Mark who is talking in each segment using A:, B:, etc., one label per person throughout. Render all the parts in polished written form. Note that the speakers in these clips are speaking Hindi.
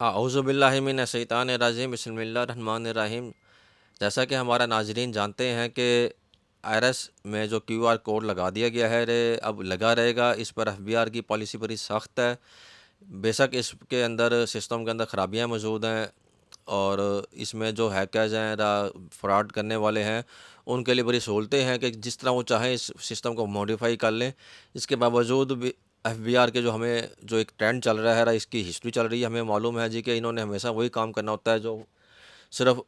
A: औज़ुबिल्लाहि मिनश शैतानिर रजीम बिस्मिल्लाहिर्रहमानिर्रहीम। जैसा कि हमारा नाज़रीन जानते हैं कि आईआरएस में जो क्यूआर कोड लगा दिया गया है अब लगा रहेगा। इस पर एफबीआर की पॉलिसी बड़ी सख्त है। बेशक इसके अंदर सिस्टम के अंदर ख़राबियाँ मौजूद हैं और इसमें जो हैकर्स हैं फ्रॉड करने वाले हैं उनके लिए बड़ी सहूलतें हैं कि जिस तरह वो चाहें इस सिस्टम को मॉडिफाई कर लें। इसके बावजूद भी एफबीआर के हमें जो एक ट्रेंड चल रहा है, इसकी हिस्ट्री चल रही है, हमें मालूम है जी कि इन्होंने हमेशा वही काम करना होता है जो सिर्फ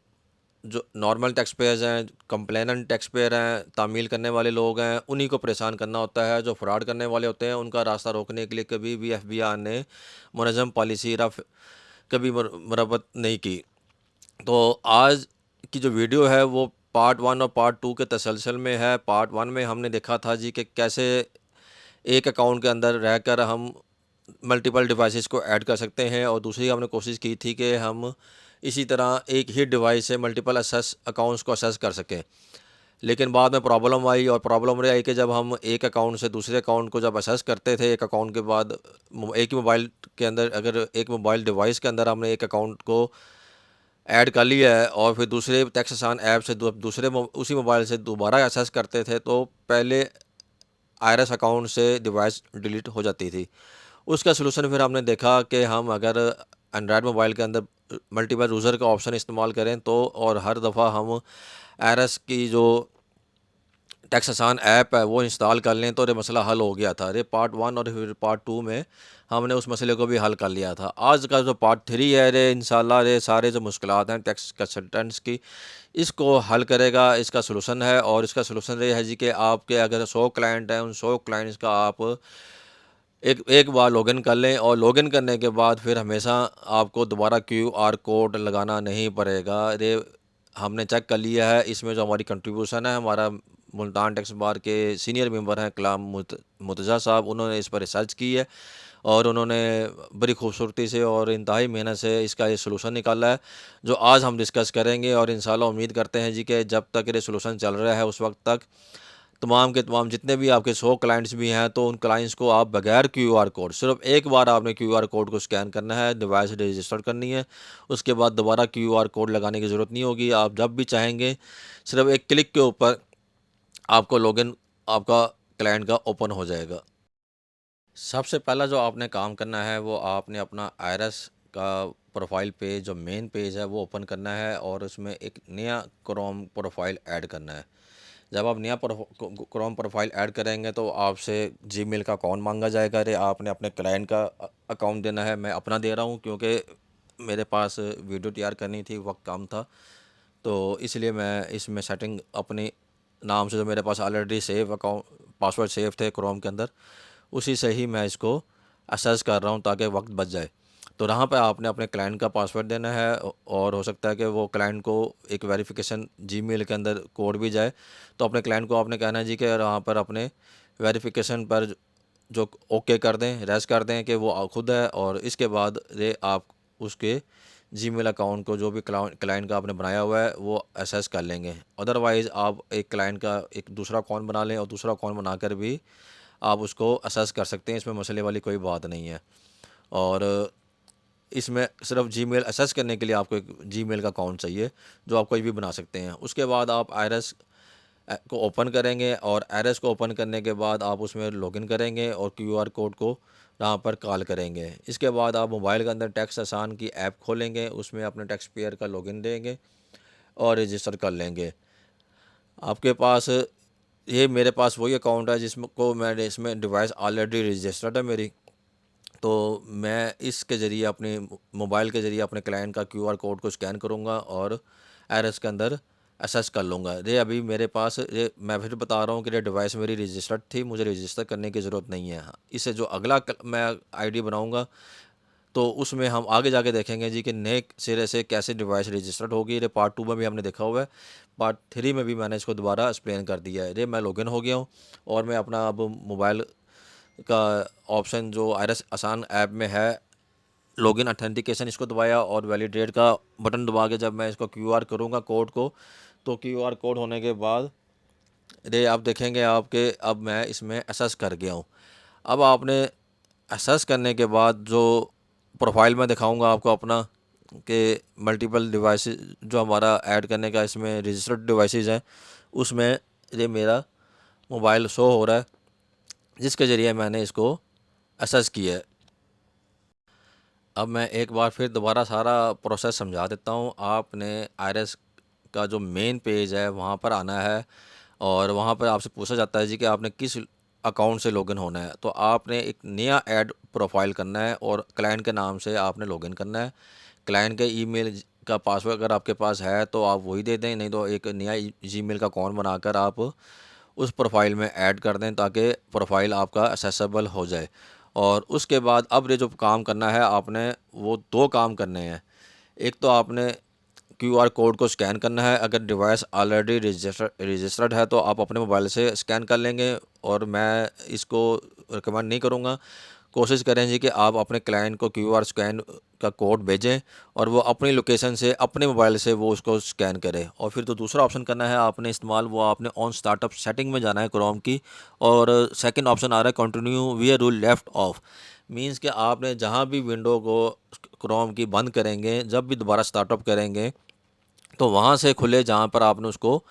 A: जो नॉर्मल टैक्स पेयर्स हैं, कंप्लेनेंट टैक्स पेयर हैं, तामील करने वाले लोग हैं, उन्हीं को परेशान करना होता है। जो फ्रॉड करने वाले होते हैं उनका रास्ता रोकने के लिए कभी भी एफबीआर ने मुनज़्ज़म पॉलिसी रफ कभी मरम्मत नहीं की। तो आज की जो वीडियो है वो पार्ट वन और पार्ट टू के तसलसल में है। पार्ट वन में हमने देखा था जी कि कैसे एक अकाउंट के अंदर रहकर हम मल्टीपल डिवाइसेस को ऐड कर सकते हैं, और दूसरी हमने कोशिश की थी कि हम इसी तरह एक ही डिवाइस से मल्टीपल असेस अकाउंट्स को असेस कर सकें। लेकिन बाद में प्रॉब्लम आई, और प्रॉब्लम ये आई कि जब हम एक अकाउंट से दूसरे अकाउंट को जब असेस करते थे, एक अकाउंट के बाद एक ही मोबाइल के अंदर, अगर एक मोबाइल डिवाइस के अंदर हमने एक अकाउंट को ऐड कर लिया है और फिर दूसरे टैक्स आसान ऐप से उसी मोबाइल से दोबारा असेस करते थे, तो पहले आईआरएस अकाउंट से डिवाइस डिलीट हो जाती थी। उसका सलूशन फिर हमने देखा कि हम अगर एंड्रॉयड मोबाइल के अंदर मल्टीपल यूज़र का ऑप्शन इस्तेमाल करें तो, और हर दफ़ा हम आईआरएस की जो टैक्स आसान ऐप है वो इंस्टॉल कर लें तो ये मसला हल हो गया था। ये पार्ट वन और फिर पार्ट टू में हमने उस मसले को भी हल कर लिया था। आज का जो पार्ट थ्री है इंशाल्लाह सारे जो मुश्किलात हैं टैक्स कंसल्टेंट्स की, इसको हल करेगा। इसका सलूशन है, और इसका सलूशन ये है जी कि आपके अगर 100 क्लाइंट हैं, उन 100 क्लाइंट्स का आप एक एक बार लॉगिन कर लें, और लॉगिन करने के बाद फिर हमेशा आपको दोबारा क्यूआर कोड लगाना नहीं पड़ेगा। ये हमने चेक कर लिया है। इसमें जो हमारी कंट्रीब्यूशन है, हमारा मुल्तान टैक्स बार के सीनियर मेंबर हैं कलाम मुर्तज़ा साहब, उन्होंने इस पर रिसर्च की है और उन्होंने बड़ी खूबसूरती से और इंतहाई मेहनत से इसका ये सलूशन निकाला है, जो आज हम डिस्कस करेंगे। और इंशाल्लाह उम्मीद करते हैं जी कि जब तक ये सलूशन चल रहा है उस वक्त तक तमाम के तमाम जितने भी आपके 100 क्लाइंट्स भी हैं, तो उन क्लाइंट्स को आप बगैर क्यूआर कोड, सिर्फ एक बार आपने क्यूआर कोड को स्कैन करना है, डिवाइस रजिस्टर करनी है, उसके बाद दोबारा क्यूआर कोड लगाने की ज़रूरत नहीं होगी। आप जब भी चाहेंगे सिर्फ एक क्लिक के ऊपर आपको लॉगिन आपका क्लाइंट का ओपन हो जाएगा। सबसे पहला जो आपने काम करना है वो आपने अपना आईआरएस का प्रोफाइल पेज, जो मेन पेज है वो ओपन करना है, और उसमें एक नया क्रोम प्रोफाइल ऐड करना है। जब आप नया क्रोम प्रोफाइल ऐड करेंगे तो आपसे जीमेल का अकाउंट मांगा जाएगा। अरे आपने अपने क्लाइंट का अकाउंट देना है। मैं अपना दे रहा हूँ क्योंकि मेरे पास वीडियो तैयार करनी थी, वक्त काम था, तो इसलिए मैं इसमें सेटिंग अपने नाम से, जो मेरे पास already save account password save थे क्रोम के अंदर, उसी से ही मैं इसको असेस कर रहा हूँ ताकि वक्त बच जाए। तो यहाँ पे आपने अपने क्लाइंट का पासवर्ड देना है, और हो सकता है कि वो क्लाइंट को एक वेरिफिकेशन जीमेल के अंदर कोड भी जाए। तो अपने क्लाइंट को आपने कहना है जी कि यहाँ पर अपने वेरिफिकेशन पर जो ओके कर दें, रेस कर दें कि वो खुद है, और इसके बाद ये आप उसके जीमेल अकाउंट को जो भी क्लाइंट का आपने बनाया हुआ है वो एसेस कर लेंगे। अदरवाइज़ आप एक क्लाइंट का एक दूसरा अकाउंट बना लें, और दूसरा अकाउंट बनाकर भी आप उसको असेस कर सकते हैं। इसमें मसले वाली कोई बात नहीं है। और इसमें सिर्फ जीमेल असेस करने के लिए आपको एक जीमेल का अकाउंट चाहिए, जो आप कोई भी बना सकते हैं। उसके बाद आप आईआरएस को ओपन करेंगे, और आईआरएस को ओपन करने के बाद आप उसमें लॉगिन करेंगे और क्यूआर कोड को यहाँ पर कॉल करेंगे। इसके बाद आप मोबाइल के अंदर टैक्स आसान की ऐप खोलेंगे, उसमें अपने टैक्स पेयर का लॉगिन देंगे और रजिस्टर कर लेंगे। आपके पास ये मेरे पास वही अकाउंट है जिसको मैंने इसमें डिवाइस ऑलरेडी रजिस्टर्ड है मेरी। तो मैं इसके ज़रिए अपने मोबाइल के ज़रिए अपने क्लाइंट का क्यूआर कोड को स्कैन करूँगा और आईआरएस के अंदर असेस कर लूँगा। ये अभी मेरे पास, ये मैं फिर बता रहा हूँ कि ये डिवाइस मेरी रजिस्टर्ड थी, मुझे रजिस्टर करने की ज़रूरत नहीं है। इससे जो अगला मैं आईडी बनाऊँगा तो उसमें हम आगे जाके देखेंगे जी कि नए सिरे से कैसे डिवाइस रजिस्टर्ड होगी। ये पार्ट टू में भी हमने देखा हुआ है, पार्ट थ्री में भी मैंने इसको दोबारा एक्सप्लेन कर दिया है। ये मैं लॉगिन हो गया हूँ, और मैं अपना अब मोबाइल का ऑप्शन जो आईआरएस आसान ऐप में है, लॉगिन ऑथेंटिकेशन, इसको दबाया, और वैलिडेट का बटन दबा के जब मैं इसको क्यूआर करूँगा कोड को, तो क्यूआर कोड होने के बाद ये आप देखेंगे आपके अब मैं इसमें असेस कर गया हूँ। अब आपने असेस करने के बाद जो प्रोफाइल में दिखाऊंगा आपको अपना कि मल्टीपल डिवाइसेस जो हमारा ऐड करने का इसमें रजिस्टर्ड डिवाइसेस हैं, उसमें ये मेरा मोबाइल शो हो रहा है, जिसके ज़रिए मैंने इसको असेस किया है। अब मैं एक बार फिर दोबारा सारा प्रोसेस समझा देता हूँ। आपने आईआरएस का जो मेन पेज है वहाँ पर आना है, और वहाँ पर आपसे पूछा जाता है जी कि आपने किस अकाउंट से लॉगिन होना है। तो आपने एक नया ऐड प्रोफाइल करना है और क्लाइंट के नाम से आपने लॉगिन करना है। क्लाइंट के ईमेल का पासवर्ड अगर आपके पास है तो आप वही दे दें, नहीं तो एक नया जीमेल का अकाउंट बनाकर आप उस प्रोफाइल में ऐड कर दें ताकि प्रोफाइल आपका एक्सेसिबल हो जाए। और उसके बाद अब ये जो काम करना है आपने, वो दो काम करने हैं। एक तो आपने क्यूआर कोड को स्कैन करना है। अगर डिवाइस ऑलरेडी रजिस्टर्ड है तो आप अपने मोबाइल से स्कैन कर लेंगे, और मैं इसको रिकमेंड नहीं करूँगा। कोशिश करें जी कि आप अपने क्लाइंट को क्यूआर स्कैन का कोड भेजें और वो अपनी लोकेशन से अपने मोबाइल से वो उसको स्कैन करे। और फिर तो दूसरा ऑप्शन करना है आपने इस्तेमाल, वो आपने ऑन स्टार्टअप सेटिंग में जाना है क्रोम की, और सेकंड ऑप्शन आ रहा है continue where you'll left off. Means कि आपने जहां भी विंडो को क्रोम की बंद करेंगे, जब भी दोबारा स्टार्टअप करेंगे तो वहाँ से खुले जहाँ पर आपने उसको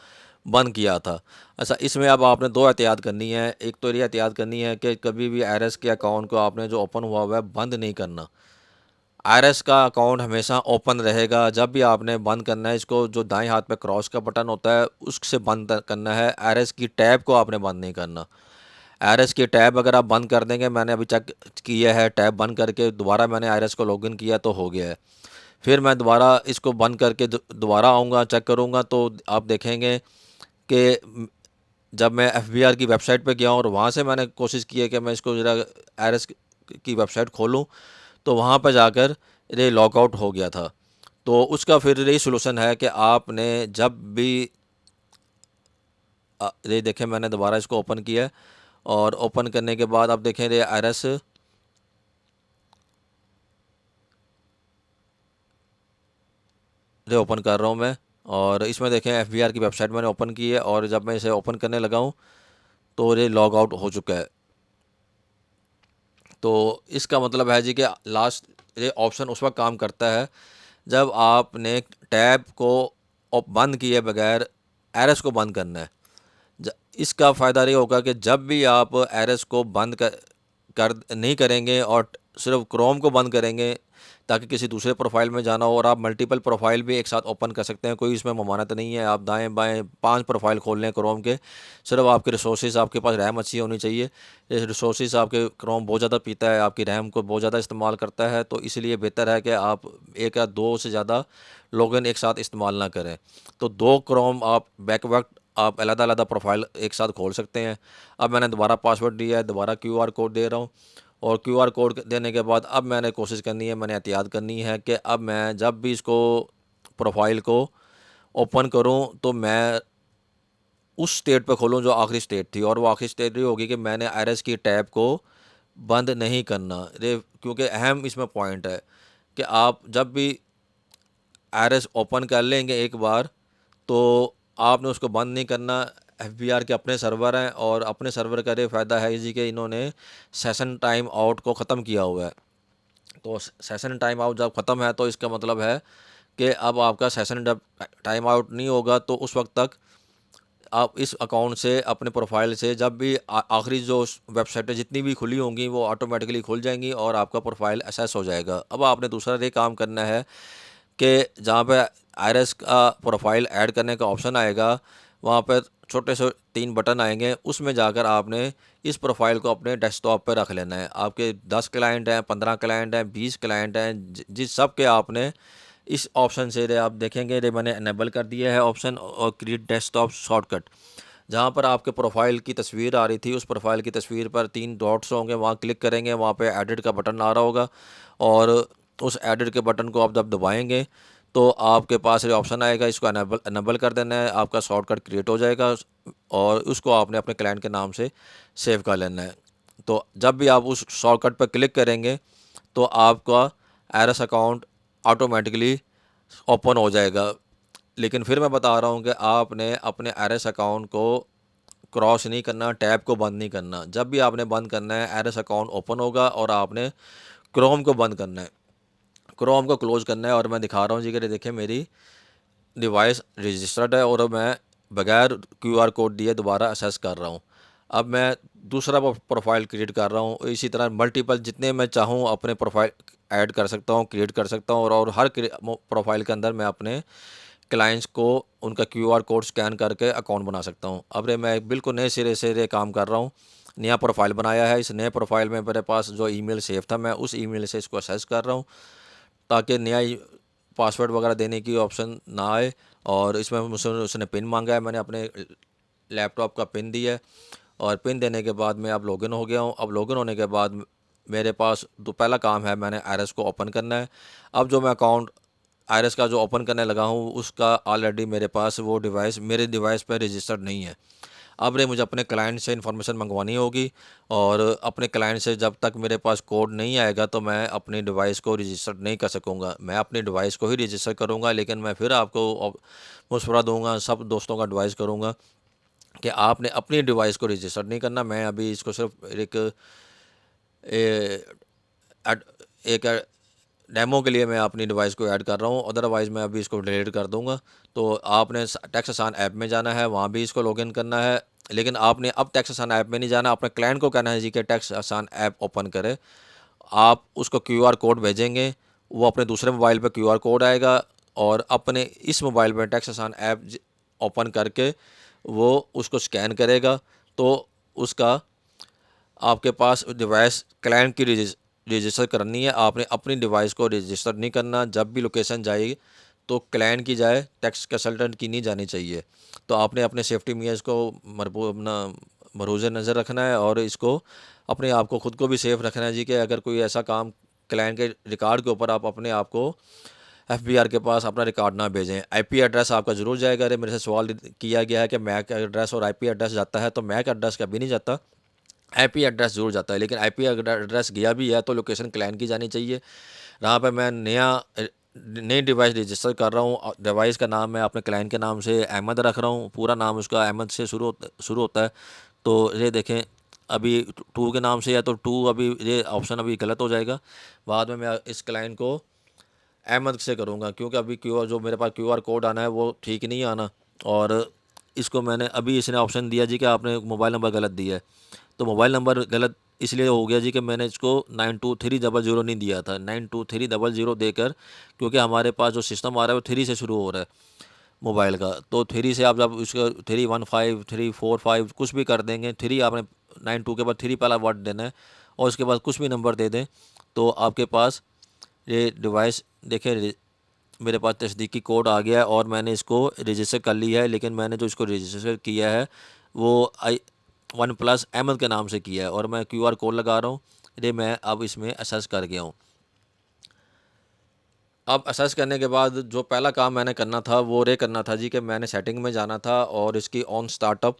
A: बंद किया था। अच्छा, इसमें अब आपने दो एहतियात करनी है। एक तो ये एहतियात करनी है कि कभी भी आईआरएस के अकाउंट को आपने जो ओपन हुआ है बंद नहीं करना। आईआरएस का अकाउंट हमेशा ओपन रहेगा। जब भी आपने बंद करना है इसको, जो दाएं हाथ पे क्रॉस का बटन होता है उससे बंद करना है। आईआरएस की टैब को आपने बंद नहीं करना। आईआरएस की टैब अगर आप बंद कर देंगे, मैंने अभी चेक किया है, टैब बंद करके दोबारा मैंने आईआरएस को लॉगिन किया तो हो गया है। फिर मैं दोबारा इसको बंद करके दोबारा आऊँगा, चेक करूँगा तो आप देखेंगे कि जब मैं एफबीआर की वेबसाइट पे गया और वहाँ से मैंने कोशिश की है कि मैं इसको ज़रा आईआरएस की वेबसाइट खोलूँ, तो वहाँ पर जाकर ये लॉग आउट हो गया था। तो उसका फिर यही सॉल्यूशन है कि आपने जब भी ये देखें, मैंने दोबारा इसको ओपन किया है, और ओपन करने के बाद आप देखें ये आईआरएस ये ओपन कर रहा हूँ मैं, और इसमें देखें एफबीआर की वेबसाइट मैंने ओपन की है, और जब मैं इसे ओपन करने लगा हूँ तो ये लॉग आउट हो चुका है। तो इसका मतलब है जी कि लास्ट ये ऑप्शन उस वक्त काम करता है जब आपने टैब को बंद किए बगैर एरएस को बंद करना है। इसका फ़ायदा ये होगा कि जब भी आप एरएस को बंद कर नहीं करेंगे और सिर्फ क्रोम को बंद करेंगे, ताकि किसी दूसरे प्रोफाइल में जाना हो, और आप मल्टीपल प्रोफाइल भी एक साथ ओपन कर सकते हैं, कोई इसमें ममानत नहीं है। आप दाएं बाएं 5 प्रोफाइल खोल लें क्रोम के, सिर्फ आपके रिसोर्सेज, आपके पास रैम अच्छी होनी चाहिए। ये रिसोर्सेज आपके क्रोम बहुत ज़्यादा पीता है, आपकी रैम को बहुत ज़्यादा इस्तेमाल करता है, तो इसलिए बेहतर है कि आप एक या दो से ज़्यादा लॉगिन एक साथ इस्तेमाल ना करें। तो दो क्रोम आप बैक वक्त आप अलग-अलग प्रोफाइल एक साथ खोल सकते हैं। अब मैंने दोबारा पासवर्ड दिया है, दोबारा क्यूआर कोड दे रहा हूँ, और क्यूआर कोड देने के बाद अब मैंने कोशिश करनी है, मैंने एहतियात करनी है कि अब मैं जब भी इसको प्रोफाइल को ओपन करूं तो मैं उस स्टेट पे खोलूं जो आखिरी स्टेट थी, और वो आखिरी स्टेट ये होगी कि मैंने आईआरएस की टैब को बंद नहीं करना। ये क्योंकि अहम इसमें पॉइंट है कि आप जब भी आईआरएस ओपन कर लेंगे एक बार, तो आपने उसको बंद नहीं करना। एफबीआर के अपने सर्वर हैं, और अपने सर्वर का ये फ़ायदा है जी कि इन्होंने सेशन टाइम आउट को ख़त्म किया हुआ है। तो सेशन टाइम आउट जब ख़त्म है तो इसका मतलब है कि अब आपका सेशन जब टाइम आउट नहीं होगा तो उस वक्त तक आप इस अकाउंट से, अपने प्रोफाइल से, जब भी आखिरी जो वेबसाइटें जितनी भी खुली होंगी वो ऑटोमेटिकली खुल जाएंगी और आपका प्रोफाइल एसेस हो जाएगा। अब आपने दूसरा ये काम करना है कि जहाँ पे आईआरएस का प्रोफाइल ऐड करने का ऑप्शन आएगा, वहाँ पर छोटे से 3 बटन आएंगे, उसमें जाकर आपने इस प्रोफाइल को अपने डेस्कटॉप पर रख लेना है। आपके 10 क्लाइंट हैं, 15 क्लाइंट हैं, 20 क्लाइंट हैं, जिस सब के आपने इस ऑप्शन से आप देखेंगे ये मैंने इनेबल कर दिया है ऑप्शन, और क्रिएट डेस्कटॉप शॉर्टकट। जहाँ पर आपके प्रोफाइल की तस्वीर आ रही थी, उस प्रोफाइल की तस्वीर पर 3 डॉट्स होंगे, वहाँ क्लिक करेंगे, वहाँ पे एडिट का बटन आ रहा होगा, और उस एडिट के बटन को आप जब दबाएंगे तो आपके पास ये ऑप्शन आएगा, इसको इनेबल कर देना है, आपका शॉर्टकट क्रिएट हो जाएगा, और उसको आपने अपने क्लाइंट के नाम से सेव कर लेना है। तो जब भी आप उस शॉर्टकट पर क्लिक करेंगे तो आपका एरस अकाउंट ऑटोमेटिकली ओपन हो जाएगा। लेकिन फिर मैं बता रहा हूँ कि आपने अपने एरएस अकाउंट को क्रॉस नहीं करना, टैब को बंद नहीं करना। जब भी आपने बंद करना है एरएस अकाउंट ओपन होगा और आपने क्रोम को बंद करना है। क्रोम को क्लोज़ करना है और मैं दिखा रहा हूँ जी कि देखिए मेरी डिवाइस रजिस्टर्ड है और मैं बगैर क्यूआर कोड दिए दोबारा असेस कर रहा हूँ। अब मैं दूसरा प्रोफाइल क्रिएट कर रहा हूँ। इसी तरह मल्टीपल जितने मैं चाहूँ अपने प्रोफाइल ऐड कर सकता हूँ, क्रिएट कर सकता हूँ और हर प्रोफाइल के अंदर मैं अपने क्लाइंट्स को उनका क्यूआर कोड स्कैन करके अकाउंट बना सकता हूँ। अब रे मैं बिल्कुल नए सिरे से ये काम कर रहा हूँ। नया प्रोफाइल बनाया है। इस नए प्रोफाइल में मेरे पास जो ईमेल सेव था, मैं उस ईमेल से इसको असेस कर रहा हूँ ताकि नया पासवर्ड वगैरह देने की ऑप्शन ना आए। और इसमें मुझसे उसने पिन मांगा है, मैंने अपने लैपटॉप का पिन दिया है और पिन देने के बाद मैं अब लॉगिन हो गया हूँ। अब लॉगिन होने के बाद मेरे पास तो पहला काम है, मैंने आईरिस को ओपन करना है। अब जो मैं अकाउंट आईरिस का जो ओपन करने लगा हूँ उसका ऑलरेडी मेरे पास वो डिवाइस मेरे डिवाइस पर रजिस्टर्ड नहीं है। अब रे मुझे अपने क्लाइंट से इन्फॉर्मेशन मंगवानी होगी और अपने क्लाइंट से जब तक मेरे पास कोड नहीं आएगा तो मैं अपनी डिवाइस को रजिस्टर नहीं कर सकूँगा। मैं अपनी डिवाइस को ही रजिस्टर करूँगा, लेकिन मैं फिर आपको मशवरा दूँगा, सब दोस्तों का एडवाइस करूँगा कि आपने अपनी डिवाइस को रजिस्टर नहीं करना। मैं अभी इसको सिर्फ ए, एड- एक डेमो के लिए मैं अपनी डिवाइस को ऐड कर रहा हूँ, अदरवाइज़ मैं अभी इसको डिलीट कर दूँगा। तो आपने टैक्स आसान ऐप में जाना है, वहाँ भी इसको लॉगिन करना है। लेकिन आपने अब टैक्स आसान ऐप में नहीं जाना, अपने क्लाइंट को कहना है जी कि टैक्स आसान ऐप ओपन करे। आप उसको क्यूआर कोड भेजेंगे, वो अपने दूसरे मोबाइल पे क्यूआर कोड आएगा और अपने इस मोबाइल में टैक्स आसान ऐप ओपन करके वो उसको स्कैन करेगा। तो उसका आपके पास डिवाइस क्लाइंट की रजिस्टर करनी है। आपने अपनी डिवाइस को रजिस्टर नहीं करना। जब भी लोकेशन जाएगी तो क्लाइंट की जाए, टैक्स कंसल्टेंट की नहीं जानी चाहिए। तो आपने अपने सेफ्टी मेजर्स को अपना मरूज़ नज़र रखना है और इसको अपने आप को ख़ुद को भी सेफ़ रखना है जी कि अगर कोई ऐसा काम क्लाइंट के रिकॉर्ड के ऊपर आप अपने आप को एफबीआर के पास अपना रिकॉर्ड ना भेजें। आईपी एड्रेस आपका ज़रूर जाएगा। अरे मेरे से सवाल किया गया है कि मैक एड्रेस और आईपी एड्रेस जाता है, तो मैक एड्रेस कभी नहीं जाता, आईपी एड्रेस ज़रूर जाता है। लेकिन आईपी एड्रेस गया भी है तो लोकेशन क्लाइंट की जानी चाहिए। यहाँ पे मैं नई डिवाइस रजिस्टर कर रहा हूँ। डिवाइस का नाम मैं अपने क्लाइंट के नाम से अहमद रख रहा हूँ। पूरा नाम उसका अहमद से शुरू होता है। तो ये देखें अभी टू के नाम से है तो टू, अभी ये ऑप्शन अभी गलत हो जाएगा। बाद में मैं इस क्लाइंट को अहमद से करूँगा क्योंकि अभी क्यूआर जो मेरे पास क्यूआर कोड आना है वो ठीक नहीं आना। और इसको मैंने अभी इसने ऑप्शन दिया जी कि आपने मोबाइल नंबर गलत दिया है। तो मोबाइल नंबर गलत इसलिए हो गया जी कि मैंने इसको 92300 नहीं दिया था, 92300 देकर, क्योंकि हमारे पास जो सिस्टम आ रहा है वो 3 से शुरू हो रहा है मोबाइल का। तो 3 से आप जब उसका 315 345 कुछ भी कर देंगे, 3 आपने 92 के बाद 3 पहला वर्ड देना है और उसके बाद कुछ भी नंबर दे दें तो आपके पास ये डिवाइस देखें मेरे पास तस्दीकी कोड आ गया है और मैंने इसको रजिस्टर कर लिया है। लेकिन मैंने जो इसको रजिस्टर किया है वो वन प्लस अहमद के नाम से किया है और मैं क्यूआर कोड लगा रहा हूँ। ये मैं अब इसमें असेस कर गया हूँ। अब असेस करने के बाद जो पहला काम मैंने करना था वो ये करना था जी कि मैंने सेटिंग में जाना था और इसकी ऑन स्टार्टअप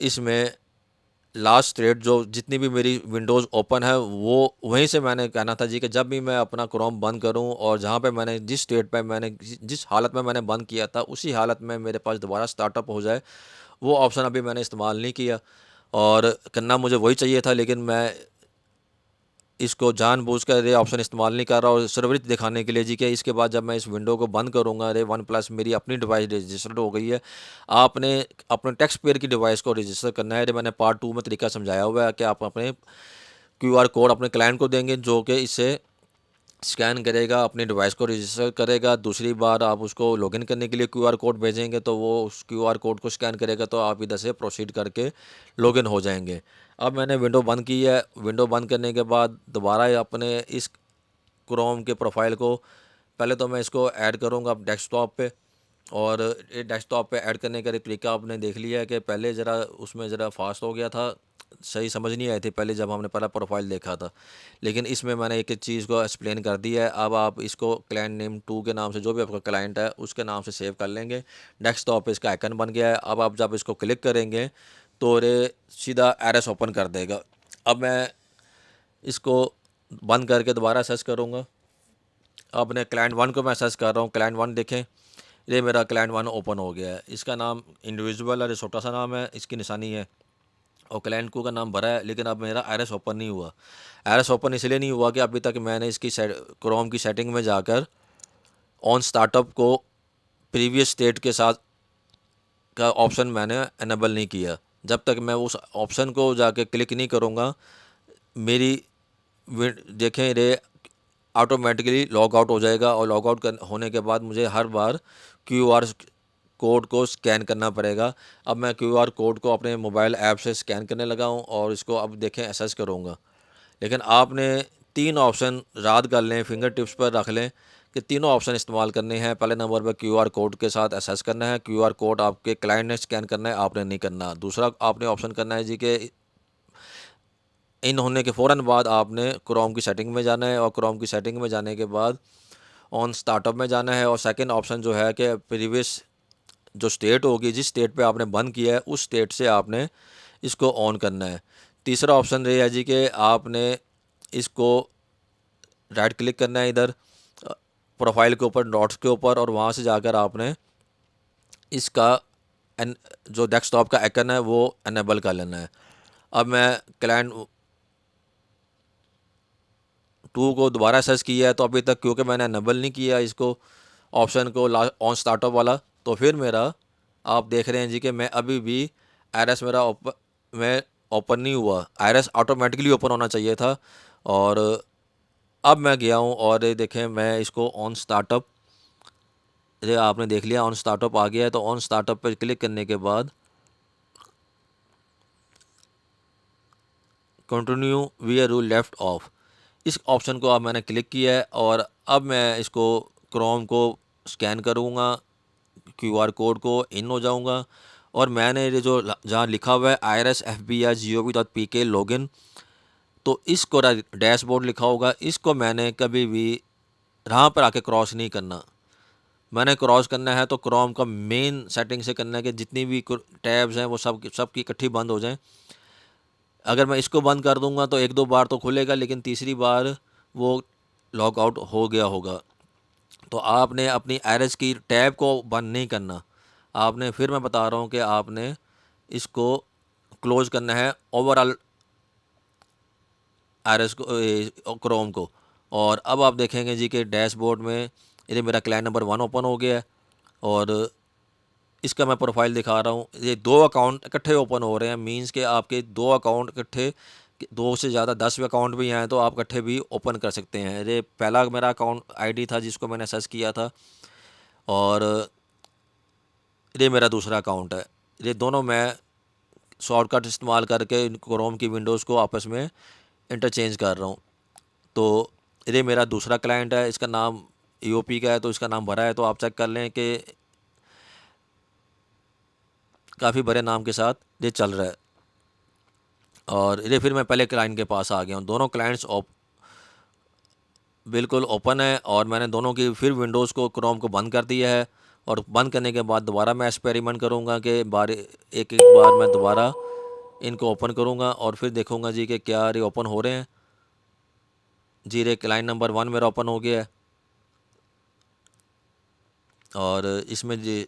A: इसमें लास्ट थ्रेड जो जितनी भी मेरी विंडोज़ ओपन है वो वहीं से मैंने कहना था जी कि जब भी मैं अपना क्रोम बंद करूं और जहां पे मैंने जिस स्टेट पे मैंने जिस हालत में मैंने बंद किया था उसी हालत में मेरे पास दोबारा स्टार्टअप हो जाए। वो ऑप्शन अभी मैंने इस्तेमाल नहीं किया और करना मुझे वही चाहिए था, लेकिन मैं इसको जानबूझकर ये ऑप्शन इस्तेमाल नहीं कर रहा और सर्वरित दिखाने के लिए जी कि इसके बाद जब मैं इस विंडो को बंद करूंगा अरे वन प्लस मेरी अपनी डिवाइस रजिस्टर्ड हो गई है। आपने अपने टैक्स पेयर की डिवाइस को रजिस्टर करना है। ये मैंने पार्ट 2 में तरीका समझाया हुआ है कि आप अपने क्यूआर कोड अपने क्लाइंट को देंगे जो कि इससे स्कैन करेगा, अपनी डिवाइस को रजिस्टर करेगा। दूसरी बार आप उसको लॉगिन करने के लिए क्यूआर कोड भेजेंगे तो वो उस क्यूआर कोड को स्कैन करेगा तो आप इधर से प्रोसीड करके लॉगिन हो जाएंगे। अब मैंने विंडो बंद की है। विंडो बंद करने के बाद दोबारा अपने इस क्रोम के प्रोफाइल को पहले तो मैं इसको ऐड करूँगा डेस्कटॉप पे। और ये डेस्कटॉप पे ऐड करने का तरीका आपने देख लिया है कि पहले ज़रा उसमें ज़रा फास्ट हो गया था, सही समझ नहीं आई थी पहले जब हमने पहला प्रोफाइल देखा था। लेकिन इसमें मैंने एक एक चीज़ को एक्सप्लेन कर दिया है। अब आप इसको क्लाइंट नेम 2 के नाम से जो भी आपका क्लाइंट है उसके नाम से सेव कर लेंगे। डेस्कटॉप पे इसका आइकन बन गया है। अब आप जब इसको क्लिक करेंगे तो ये सीधा एरएस ओपन कर देगा। अब मैं इसको बंद करके दोबारा सर्च करूँगा। अब मैं क्लाइंट 1 को मैं सर्च कर रहा हूँ। क्लाइंट 1 देखें, ये मेरा क्लाइंट 1 ओपन हो गया है। इसका नाम इंडिविजुअल है, छोटा सा नाम है, इसकी निशानी है और क्लाइंट को का नाम भरा है, लेकिन अब मेरा आईआरएस ओपन नहीं हुआ। आईआरएस ओपन इसलिए नहीं हुआ कि अभी तक मैंने इसकी क्रोम की सेटिंग में जाकर ऑन स्टार्टअप को प्रीवियस स्टेट के साथ का ऑप्शन मैंने इनेबल नहीं किया। जब तक मैं उस ऑप्शन को जाके क्लिक नहीं करूँगा, मेरी देखें रे ऑटोमेटिकली लॉग आउट हो जाएगा, और लॉग आउट होने के बाद मुझे हर बार क्यूआर कोड को स्कैन करना पड़ेगा। अब मैं क्यूआर कोड को अपने मोबाइल ऐप से स्कैन करने लगा हूँ, और इसको अब देखें एसेस करूँगा। लेकिन आपने तीन ऑप्शन याद कर लें, फिंगर टिप्स पर रख लें कि तीनों ऑप्शन इस्तेमाल करने हैं। पहले नंबर पर क्यूआर कोड के साथ एसेस करना है, क्यूआर कोड आपके क्लाइंट ने स्कैन करना है, आपने नहीं करना। दूसरा आपने ऑप्शन करना है जी कि इन होने के फ़ौरन बाद आपने क्रोम की सेटिंग में जाना है, और क्रोम की सेटिंग में जाने के बाद ऑन स्टार्टअप में जाना है, और सेकंड ऑप्शन जो है कि प्रीवियस जो स्टेट होगी, जिस स्टेट पे आपने बंद किया है उस स्टेट से आपने इसको ऑन करना है। तीसरा ऑप्शन ये है जी कि आपने इसको राइट क्लिक करना है इधर प्रोफाइल के ऊपर डॉट्स के ऊपर, और वहाँ से जाकर आपने इसका जो डेस्कटॉप का आइकन है वो इनेबल कर लेना है। अब मैं क्लाइंट टू को दोबारा सर्च किया है, तो अभी तक क्योंकि मैंने इनेबल नहीं किया इसको ऑप्शन को ऑन स्टार्टअप वाला, तो फिर मेरा आप देख रहे हैं जी कि मैं अभी भी आईआरएस मेरा मैं ओपन नहीं हुआ। आईआरएस ऑटोमेटिकली ओपन होना चाहिए था। और अब मैं गया हूँ और ये देखें मैं इसको ऑन स्टार्टअप, ये आपने देख लिया ऑन स्टार्टअप आ गया है। तो ऑन स्टार्टअप पर क्लिक करने के बाद continue where you'll left off, इस ऑप्शन को अब मैंने क्लिक किया है, और अब मैं इसको क्रोम को स्कैन करूँगा, क्यूआर कोड को इन हो जाऊँगा, और मैंने ये जो जहाँ लिखा हुआ है irsfbi.gov.pk लॉगिन, तो इसको डैशबोर्ड लिखा होगा, इसको मैंने कभी भी यहाँ पर आके क्रॉस नहीं करना। मैंने क्रॉस करना है तो क्रोम का मेन सेटिंग से करना है कि जितनी भी टैब्स हैं वो सब की इकट्ठी बंद हो जाएं। अगर मैं इसको बंद कर दूंगा तो एक दो बार तो खुलेगा, लेकिन तीसरी बार वो लॉग आउट हो गया होगा। तो आपने अपनी आईआरएस की टैब को बंद नहीं करना, आपने फिर मैं बता रहा हूँ कि आपने इसको क्लोज करना है ओवरऑल आईआरएस को, क्रोम को। और अब आप देखेंगे जी कि डैशबोर्ड में ये मेरा क्लाइंट नंबर 1 ओपन हो गया है, और इसका मैं प्रोफाइल दिखा रहा हूँ। ये दो अकाउंट इकट्ठे ओपन हो रहे हैं, मींस के आपके दो अकाउंट इकट्ठे, दो से ज़्यादा 10 अकाउंट भी हैं तो आप इकट्ठे भी ओपन कर सकते हैं। ये पहला मेरा अकाउंट आईडी था जिसको मैंने सर्च किया था, और ये मेरा दूसरा अकाउंट है। ये दोनों मैं शॉर्टकट इस्तेमाल करके क्रोम की विंडोज़ को आपस में इंटरचेंज कर रहा हूँ। तो ये मेरा दूसरा क्लाइंट है, इसका नाम ईओपी का है, तो इसका नाम भरा है, तो आप चेक कर लें कि काफ़ी बड़े नाम के साथ ये चल रहा है। और ये फिर मैं पहले क्लाइंट के पास आ गया हूँ। दोनों क्लाइंट्स बिल्कुल ओपन है, और मैंने दोनों की फिर विंडोज़ को क्रोम को बंद कर दिया है। और बंद करने के बाद दोबारा मैं एक्सपेरिमेंट करूँगा कि एक एक बार मैं दोबारा इनको ओपन करूँगा, और फिर देखूँगा जी कि क्या ये ओपन हो रहे हैं। जी रे क्लाइंट नंबर 1 मेरा ओपन हो गया है, और इसमें जी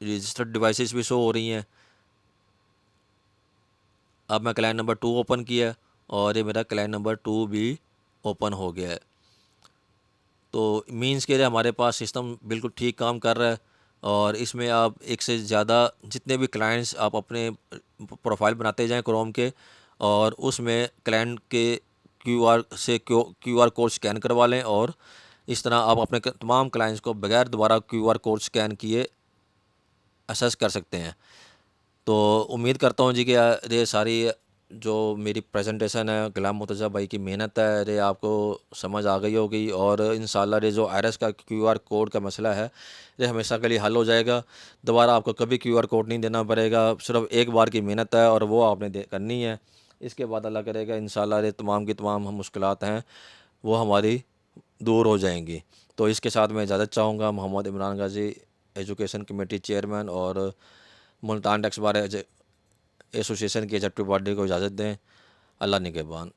A: रजिस्टर्ड डिवाइसेस भी शो हो रही हैं। अब मैं क्लाइंट नंबर 2 ओपन किया है, और ये मेरा क्लाइंट नंबर 2 भी ओपन हो गया है। तो मींस के लिए हमारे पास सिस्टम बिल्कुल ठीक काम कर रहा है। और इसमें आप एक से ज़्यादा जितने भी क्लाइंट्स आप अपने प्रोफाइल बनाते जाएं क्रोम के, और उसमें क्लाइंट के क्यूआर से क्यूआर कोड स्कैन करवा लें, और इस तरह आप अपने तमाम क्लाइंट्स को बगैर दोबारा क्यूआर कोड स्कैन किए असेस कर सकते हैं। तो उम्मीद करता हूँ जी कि ये सारी जो मेरी प्रेजेंटेशन है, गुलाम मुर्तज़ा भाई की मेहनत है, ये आपको समझ आ गई होगी। और इंशाल्लाह ये जो आईआरएस का क्यूआर कोड का मसला है, ये हमेशा के लिए हल हो जाएगा। दोबारा आपको कभी क्यूआर कोड नहीं देना पड़ेगा, सिर्फ एक बार की मेहनत है और वो आपने करनी है। इसके बाद अल्लाह करेगा इंशाल्लाह ये तमाम की तमाम मुश्किलात हैं वो हमारी दूर हो जाएंगी। तो इसके साथ मैं इजाज़त चाहूँगा। Mohammad Imran Ghazi, education committee chairman और मुल्तान टैक्स बार एसोसिएशन के एग्जेक्टिव बॉडी को इजाज़त दें। अल्लाह निगहबान।